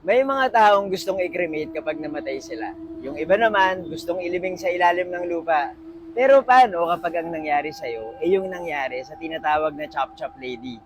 May mga taong gustong i-cremate kapag namatay sila. Yung iba naman, gustong ilibing sa ilalim ng lupa. Pero paano kapag ang nangyari sa'yo, yung nangyari sa tinatawag na Chop Chop Lady?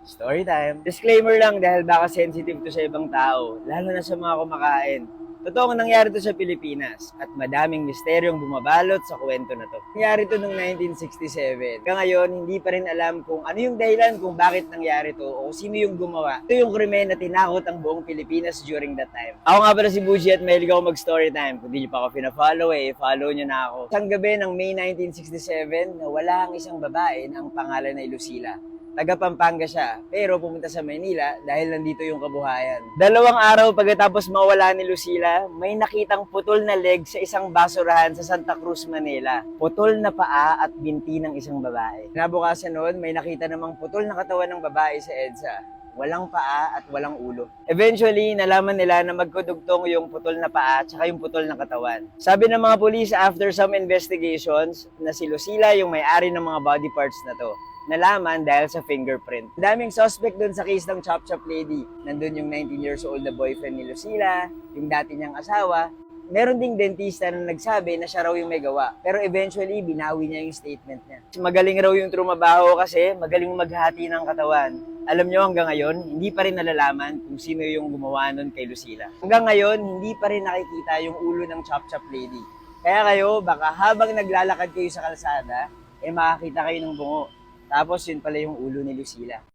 Story time. Disclaimer lang dahil baka sensitive to sa ibang tao, lalo na sa mga kumakain. Totoong nangyari to sa Pilipinas at madaming misteryong bumabalot sa kwento na to. Nangyari to noong 1967. Hanggang ngayon, hindi pa rin alam kung ano yung dahilan kung bakit nangyari to o sino yung gumawa. Ito yung krimen na tinakot ang buong Pilipinas during that time. Ako nga pala si Buji at mahilig ako mag-story time. Kung di nyo pa ako pina-follow follow nyo na ako. Isang gabi ng May 1967, nawala ang isang babae na ang pangalan ay Lucila. Taga Pampanga siya, pero pumunta sa Maynila dahil nandito yung kabuhayan. 2 araw pagkatapos mawala ni Lucila, may nakitang putol na leg sa isang basurahan sa Santa Cruz, Manila. Putol na paa at binti ng isang babae. Kinabukasan noon, may nakita namang putol na katawan ng babae sa EDSA. Walang paa at walang ulo. Eventually, nalaman nila na magkudugtong yung putol na paa at saka yung putol na katawan. Sabi ng mga pulis after some investigations na si Lucila yung may-ari ng mga body parts na to. Nalaman dahil sa fingerprint. Daming suspect dun sa case ng Chop Chop Lady. Nandun yung 19 years old na boyfriend ni Lucila, yung dati niyang asawa. Meron ding dentista na nagsabi na siya raw yung may gawa. Pero eventually, binawi niya yung statement niya. Magaling raw yung trumabaho kasi magaling maghati ng katawan. Alam nyo, hanggang ngayon, hindi pa rin nalalaman kung sino yung gumawa nun kay Lucila. Hanggang ngayon, hindi pa rin nakikita yung ulo ng Chop Chop Lady. Kaya kayo, baka habang naglalakad kayo sa kalsada, makakita kayo ng bungo. Tapos yun pala yung ulo ni Lucila.